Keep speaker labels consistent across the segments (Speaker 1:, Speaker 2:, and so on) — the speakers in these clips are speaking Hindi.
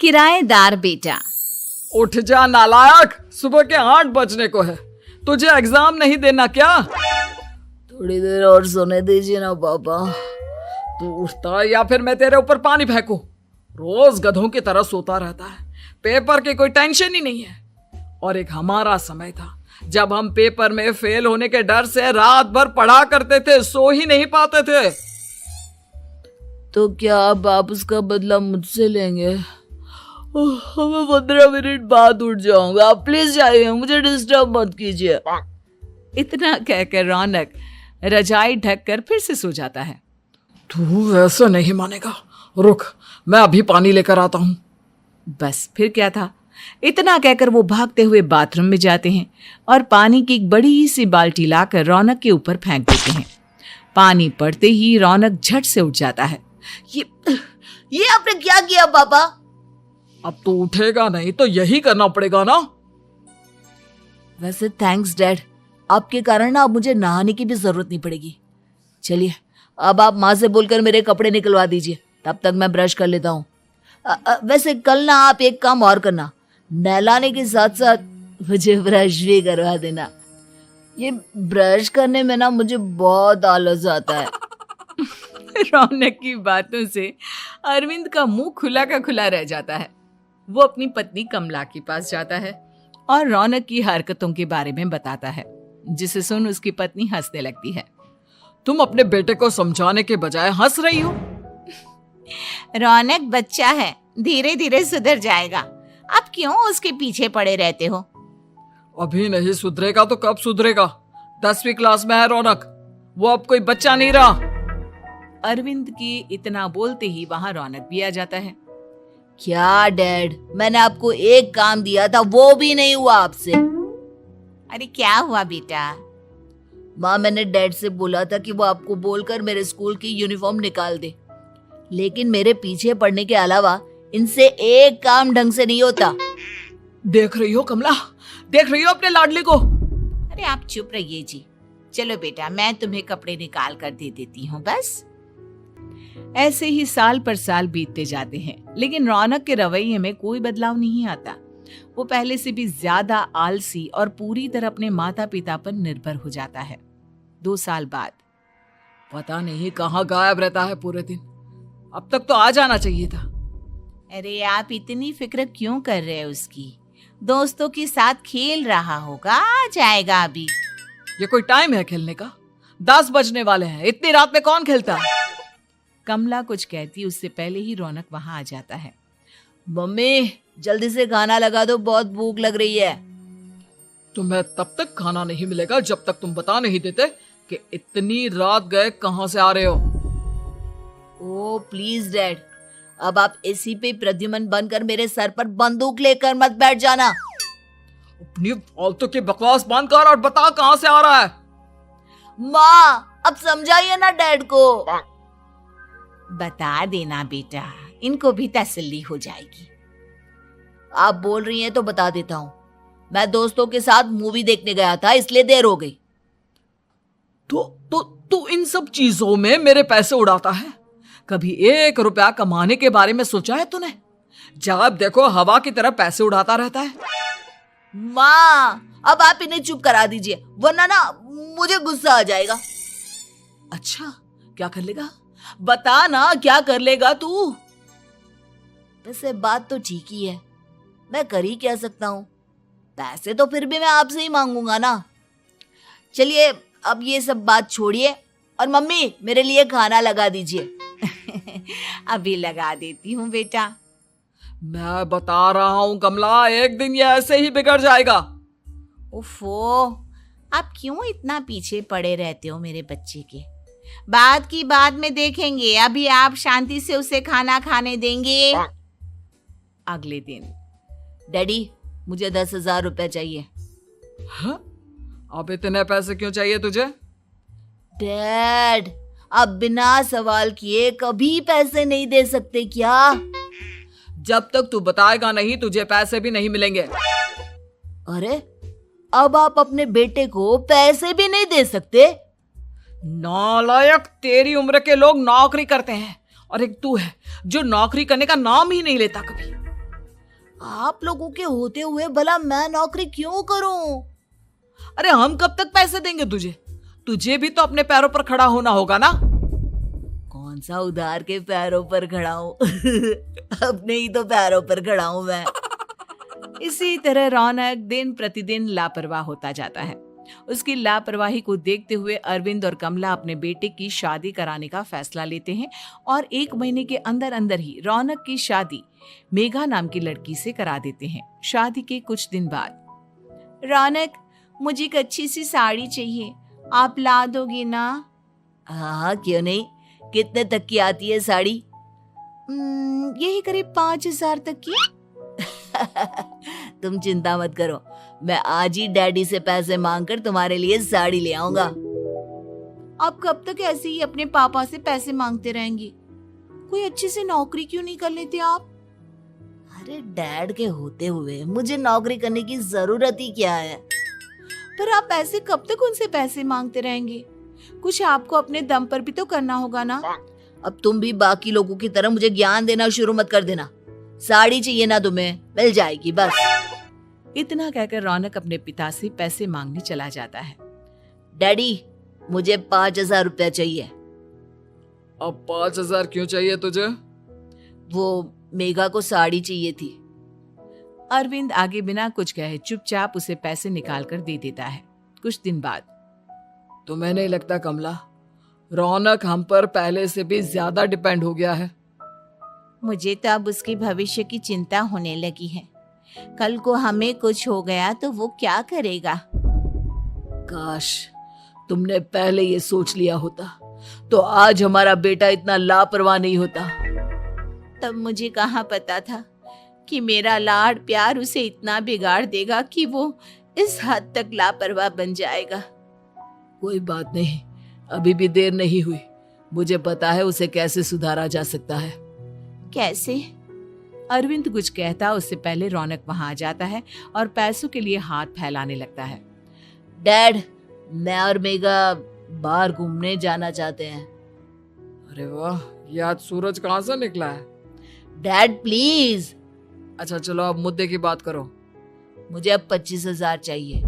Speaker 1: किराएदार बेटा।
Speaker 2: उठ जा नालायक, सुबह के 8 बजने को है। तुझे एग्जाम नहीं देना क्या?
Speaker 3: थोड़ी देर और सोने दीजिए ना पापा।
Speaker 2: तू उठता या फिर मैं तेरे ऊपर पानी फेंकूं? रोज गधों की तरह सोता रहता है, पेपर की कोई टेंशन ही नहीं है। और एक हमारा समय था जब हम पेपर में फेल होने के डर से रात भर पढ़ा करते थे, सो ही नहीं पाते थे।
Speaker 3: तो क्या अब आप उसका बदला मुझसे लेंगे? मैं 15 मिनट बाद उठ जाऊंगा, आप प्लीज जाइए, मुझे डिस्टर्ब मत कीजिए।
Speaker 1: इतना कहकर रौनक रजाई ढककर फिर से सो जाता है।
Speaker 2: तू ऐसा नहीं मानेगा, रुक मैं अभी पानी लेकर आता हूं।
Speaker 1: बस फिर क्या था, इतना कहकर वो भागते हुए बाथरूम में जाते हैं और पानी की एक बड़ी सी बाल्टी लाकर रौनक के ऊपर फेंक देते हैं। पानी पड़ते ही रौनक झट से उठ जाता है।
Speaker 3: ये आपने क्या किया पापा?
Speaker 2: अब तो उठेगा नहीं तो यही करना पड़ेगा ना।
Speaker 3: वैसे थैंक्स डैड, आपके कारण ना अब मुझे नहाने की भी जरूरत नहीं पड़ेगी। चलिए अब आप माँ से बोलकर मेरे कपड़े निकलवा दीजिए, तब तक मैं ब्रश कर लेता हूँ। वैसे कल ना आप एक काम और करना, नहलाने के साथ साथ मुझे ब्रश भी करवा देना। ये ब्रश करने में ना मुझे बहुत आलस आता है।
Speaker 1: रौनक की बातों से अरविंद का मुंह खुला का खुला रह जाता है। वो अपनी पत्नी कमला के पास जाता है और रौनक की हरकतों के बारे में बताता है, जिसे सुन उसकी पत्नी हंसने लगती है।
Speaker 2: तुम अपने बेटे को समझाने के बजाय हंस रही हो।
Speaker 1: रौनक बच्चा है, धीरे धीरे सुधर जाएगा, आप क्यों उसके पीछे पड़े रहते हो?
Speaker 2: अभी नहीं सुधरेगा तो कब सुधरेगा? 10वीं क्लास में है रौनक, वो अब कोई बच्चा नहीं रहा।
Speaker 1: अरविंद की इतना बोलते ही वहां रौनक भी आ जाता है।
Speaker 3: क्या डैड, मैंने आपको एक काम दिया था, वो भी नहीं हुआ आपसे।
Speaker 1: अरे क्या हुआ बेटा?
Speaker 3: माँ, मैंने डैड से बोला था कि वो आपको बोलकर मेरे स्कूल की यूनिफॉर्म निकाल दे, लेकिन मेरे पीछे पड़ने के अलावा इनसे एक काम ढंग से नहीं होता।
Speaker 2: देख रही हो कमला, देख रही हो अपने लाडले को?
Speaker 1: अरे आप चुप रहिए जी। चलो बेटा, मैं तुम्हें कपड़े निकाल कर दे देती हूँ। बस ऐसे ही साल पर साल बीतते जाते हैं, लेकिन रौनक के रवैये में कोई बदलाव नहीं आता। वो पहले से भी ज्यादा आलसी और पूरी तरह अपने माता पिता पर निर्भर हो जाता है। 2 साल बाद
Speaker 2: पता नहीं कहाँ गायब रहता है पूरे दिन, अब तक तो आ जाना चाहिए था।
Speaker 1: अरे आप इतनी फिक्र क्यों कर रहे हैं उसकी? दोस्तों के साथ खेल रहा होगा, आ जाएगा अभी।
Speaker 2: ये कोई टाइम है खेलने का? 10 बजने वाले हैं, इतनी रात में कौन खेलता है?
Speaker 1: कमला कुछ कहती उससे पहले ही रौनक वहां आ जाता है।
Speaker 3: मम्मी जल्दी से खाना लगा दो, बहुत भूख लग रही है।
Speaker 2: तुम्हें तब तक खाना नहीं मिलेगा जब तक तुम बता नहीं देते कि इतनी रात गए कहां से आ रहे हो।
Speaker 3: ओ प्लीज डैड, अब आप एसी पे प्रद्युमन बनकर मेरे सर पर बंदूक लेकर मत बैठ जाना।
Speaker 2: अपनी फालतू की बकवास बंद कर और बता कहां से आ रहा है।
Speaker 3: माँ अब समझाइए ना डैड को।
Speaker 1: बता देना बेटा, इनको भी तसल्ली हो जाएगी।
Speaker 3: आप बोल रही हैं तो बता देता हूँ, मैं दोस्तों के साथ मूवी देखने गया था, इसलिए देर हो गई।
Speaker 2: तो इन सब चीजों में मेरे पैसे उड़ाता है। कभी 1 रुपया कमाने के बारे में सोचा है तूने? जब देखो हवा की तरह पैसे उड़ाता रहता है।
Speaker 3: माँ अब आप इन्हें चुप करा दीजिए, वरना ना मुझे गुस्सा आ जाएगा।
Speaker 2: अच्छा क्या कर लेगा? बता ना क्या कर लेगा तू?
Speaker 3: वैसे बात तो ठीक ही है, मैं कर ही क्या सकता हूँ। पैसे तो फिर भी मैं आपसे ही मांगूंगा ना। चलिए अब ये सब बात छोड़िए और मम्मी मेरे लिए खाना लगा दीजिए।
Speaker 1: अभी लगा देती हूँ बेटा।
Speaker 2: मैं बता रहा हूँ कमला, एक दिन ये ऐसे ही बिगड़ जाएगा।
Speaker 1: ओफो, आप क्यों इतना पीछे पड़े रहते हो मेरे बच्चे के? बात की बाद में देखेंगे, अभी आप शांति से उसे खाना खाने देंगे। अगले दिन
Speaker 3: डैडी मुझे 10,000 रुपए चाहिए।
Speaker 2: हाँ? अब इतने पैसे क्यों चाहिए तुझे?
Speaker 3: डैड आप बिना सवाल किए कभी पैसे नहीं दे सकते क्या?
Speaker 2: जब तक तू बताएगा नहीं तुझे पैसे भी नहीं मिलेंगे।
Speaker 3: अरे अब आप अपने बेटे को पैसे भी नहीं दे सकते?
Speaker 2: नालायक, तेरी उम्र के लोग नौकरी करते हैं और एक तू है जो नौकरी करने का नाम ही नहीं लेता कभी।
Speaker 3: आप लोगों के होते हुए भला मैं नौकरी क्यों करूं?
Speaker 2: अरे हम कब तक पैसे देंगे तुझे? तुझे भी तो अपने पैरों पर खड़ा होना होगा ना।
Speaker 3: कौन सा उधार के पैरों पर खड़ा हूं? अपने ही तो पैरों पर खड़ा हूं मैं।
Speaker 1: इसी तरह रौनक दिन प्रतिदिन लापरवाह होता जाता है। उसकी लापरवाही को देखते हुए अरविंद और कमला अपने बेटे की शादी कराने का फैसला लेते हैं और 1 महीने के अंदर अंदर ही रौनक की शादी मेघा नाम की लड़की से करा देते हैं। शादी के कुछ दिन बाद,
Speaker 3: रौनक, मुझे एक अच्छी सी साड़ी चाहिए, आप ला दोगे ना? हाँ, क्यों नहीं। कितने तक की आती है साड़ी? यही करीब 5,000 तक की। तुम चिंता मत करो, मैं आज ही डैडी से पैसे मांगकर तुम्हारे लिए साड़ी ले आऊंगा। आप कब तक ऐसे ही अपने पापा से पैसे मांगते रहेंगी? कोई अच्छी सी नौकरी क्यों नहीं कर लेते आप? अरे डैड के होते हुए मुझे नौकरी करने की जरूरत ही क्या है? पर आप ऐसे कब तक उनसे पैसे मांगते रहेंगे? कुछ आपको अपने दम पर भी तो करना होगा ना। अब तुम भी बाकी लोगों की तरह मुझे ज्ञान देना शुरू मत कर देना। साड़ी चाहिए ना तुम्हें, मिल जाएगी बस।
Speaker 1: इतना कहकर रौनक अपने पिता से पैसे मांगने चला जाता है।
Speaker 3: डैडी, मुझे 5,000 रुपया चाहिए।
Speaker 2: अब 5,000 क्यों चाहिए तुझे?
Speaker 3: वो मेघा को साड़ी चाहिए थी।
Speaker 1: अरविंद आगे बिना कुछ कहे चुपचाप उसे पैसे निकाल कर दे देता है। कुछ दिन बाद,
Speaker 2: तुम्हें नहीं लगता कमला, रौनक हम पर पहले से भी ज्यादा डिपेंड हो गया है?
Speaker 3: मुझे तो अब उसके भविष्य की चिंता होने लगी है। कल को हमें कुछ हो गया तो वो क्या करेगा? काश तुमने पहले ये सोच लिया होता तो आज हमारा बेटा इतना लापरवाह नहीं होता। तब मुझे कहाँ पता था कि मेरा लाड प्यार उसे इतना बिगाड़ देगा कि वो इस हद तक लापरवाह बन जाएगा। कोई बात नहीं, अभी भी देर नहीं हुई। मुझे पता है उसे कैसे सुधारा जा सकता है। कैसे?
Speaker 1: अरविंद कुछ कहता उससे पहले रौनक वहां आ जाता है और पैसों के लिए हाथ फैलाने लगता है।
Speaker 3: डैड, मैं और मेघा बाहर घूमने जाना चाहते हैं।
Speaker 2: अरे वाह, ये आज सूरज कहाँ से निकला है?
Speaker 3: Dad please.
Speaker 2: अच्छा चलो अब मुद्दे की बात करो।
Speaker 3: मुझे अब 25,000 चाहिए।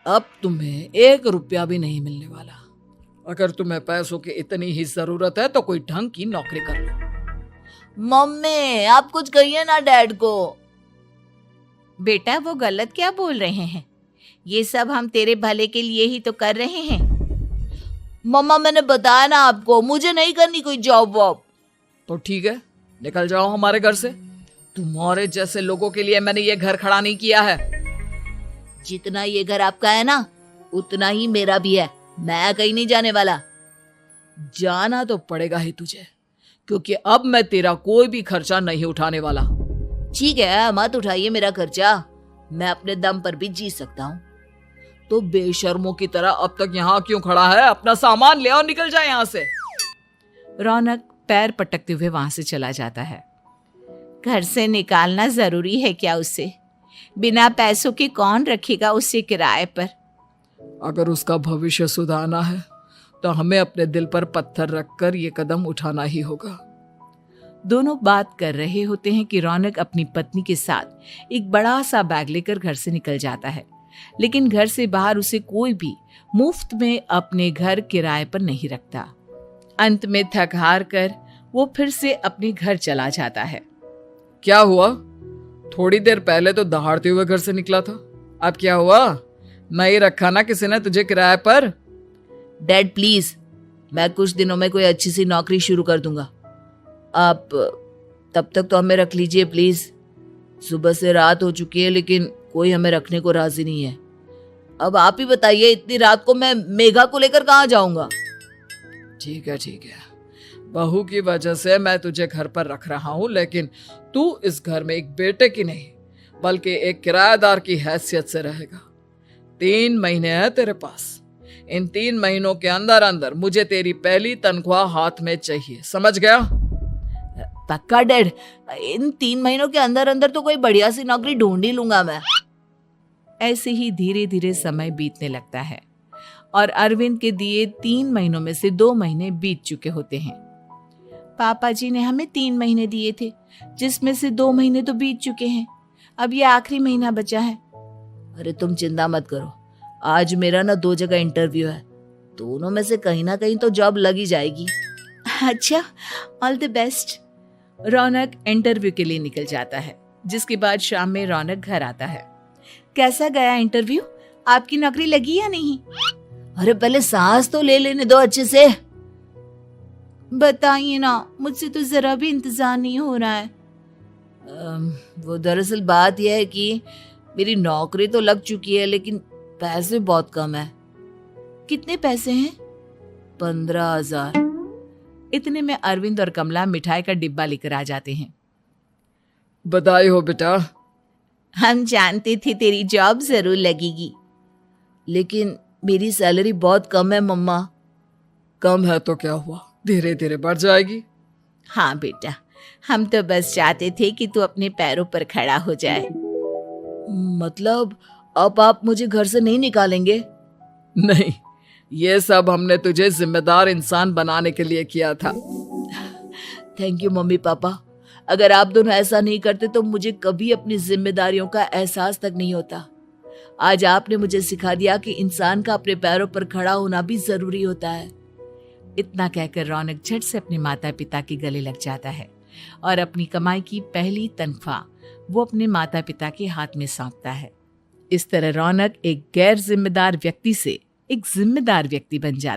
Speaker 2: अब तुम्हें 1 रुपया भी नहीं मिलने वाला। अगर तुम्हें पैसों की इतनी ही जरूरत है तो कोई ढंग की नौकरी कर लो।
Speaker 3: मम्मी, आप कुछ कहिए ना डैड को।
Speaker 1: बेटा, वो गलत क्या बोल रहे हैं? ये सब हम तेरे भले के लिए ही तो कर रहे हैं।
Speaker 3: मम्मा, मैंने बताया ना आपको, मुझे नहीं करनी कोई जॉब वॉब।
Speaker 2: तो ठीक है, निकल जाओ हमारे घर से। तुम्हारे जैसे लोगों के लिए मैंने ये घर खड़ा नहीं किया है।
Speaker 3: जितना ये घर आपका है ना, उतना ही मेरा भी है। मैं कहीं नहीं जाने वाला।
Speaker 2: जाना तो पड़ेगा ही तुझे, क्योंकि अब मैं तेरा कोई भी खर्चा नहीं उठाने वाला।
Speaker 3: ठीक है, मत उठाइए मेरा खर्चा, मैं अपने दम पर भी जी सकता हूँ।
Speaker 2: तो बेशर्मों की तरह अब तक यहाँ क्यों खड़ा है? अपना सामान ले और निकल जाए यहाँ से।
Speaker 1: रौनक पैर पटकते हुए वहां से चला जाता है।
Speaker 3: घर से निकालना जरूरी है क्या उसे? बिना पैसों के कौन रखेगा उसे किराए पर?
Speaker 2: अगर उसका भविष्य सुधारना है तो हमें अपने दिल पर पत्थर रखकर ये कदम उठाना ही होगा।
Speaker 1: दोनों बात कर रहे होते हैं कि रौनक अपनी पत्नी के साथ एक बड़ा सा बैग लेकर घर से निकल जाता है, लेकिन घर से बाहर उसे कोई भी मुफ्त में अपने घर किराए पर नहीं रखता। अंत में थक हार कर वो फिर से अपने घर चला जाता है।
Speaker 2: क्या हुआ? थोड़ी देर पहले तो दहाड़ते हुए घर से निकला था, अब क्या हुआ? नहीं रखा ना किसी ने तुझे किराए पर?
Speaker 3: डैड प्लीज, मैं कुछ दिनों में कोई अच्छी सी नौकरी शुरू कर दूंगा। आप तब तक तो हमें रख लीजिए प्लीज। सुबह से रात हो चुकी है लेकिन कोई हमें रखने को राजी नहीं है। अब आप ही बताइए, इतनी रात को मैं मेघा को लेकर कहाँ जाऊंगा?
Speaker 2: ठीक है, बहू की वजह से मैं तुझे घर पर रख रहा हूँ, लेकिन तू इस घर में एक बेटे की नहीं बल्कि एक किराएदार की हैसियत से रहेगा। 3 महीने हैं तेरे पास। इन 3 महीनों के अंदर अंदर मुझे तेरी पहली तनख्वाह हाथ में चाहिए, समझ गया?
Speaker 3: पक्का डैड, इन 3 महीनों के अंदर अंदर तो कोई बढ़िया सी नौकरी ढूंढ ही लूंगा मैं।
Speaker 1: ऐसे ही धीरे धीरे समय बीतने लगता है और अरविंद के दिए 3 महीनों में से 2 महीने बीत चुके होते हैं। पापा जी ने हमें 3 महीने दिए थे, जिसमें से 2 महीने तो बीत चुके हैं। अब ये आखिरी महीना बचा है।
Speaker 3: अरे तुम चिंता मत करो, आज मेरा ना 2 जगह इंटरव्यू है, दोनों में से कहीं ना कहीं तो जॉब लग ही जाएगी।
Speaker 1: अच्छा, all the best. Raunak interview के लिए निकल जाता है, जिसके बाद शाम में रौनक घर आता है। कैसा गया इंटरव्यू? आपकी नौकरी लगी या नहीं?
Speaker 3: अरे पहले सांस तो ले लेने दो अच्छे से।
Speaker 1: बताइए ना, मुझसे तो जरा भी इंतजार नहीं हो रहा है।
Speaker 3: वो दरअसल बात यह है कि मेरी नौकरी तो लग चुकी है, लेकिन पैसे बहुत कम है।
Speaker 1: कितने पैसे हैं?
Speaker 3: 15,000।
Speaker 1: इतने में अरविंद और कमला मिठाई का डिब्बा लेकर आ जाते हैं।
Speaker 2: बधाई हो बेटा।
Speaker 1: हम जानते थे तेरी जॉब जरूर लगेगी।
Speaker 3: लेकिन मेरी सैलरी बहुत कम है मम्मा।
Speaker 2: कम है तो क्या हुआ, धीरे धीरे बढ़ जाएगी।
Speaker 1: हाँ बेटा, हम तो बस चाहते थे कि तू अपने पैरों पर खड़ा हो जाए।
Speaker 3: मतलब अब आप मुझे घर से नहीं निकालेंगे?
Speaker 2: नहीं, ये सब हमने तुझे जिम्मेदार इंसान बनाने के लिए किया था।
Speaker 3: Thank you mummy papa. अगर आप दोनों ऐसा नहीं करते तो मुझे कभी अपनी जिम्मेदारियों का एहसास तक नहीं होता। आज आपने मुझे सिखा दिया कि इंसान का अपने पैरों पर खड़ा होना भी जरूरी होता है।
Speaker 1: इतना कहकर रौनक झट से अपने माता पिता के गले लग जाता है और अपनी कमाई की पहली तनख्वाह वो अपने माता पिता के हाथ में सौंपता है। इस तरह रौनक एक गैर जिम्मेदार व्यक्ति से एक जिम्मेदार व्यक्ति बन जाता है।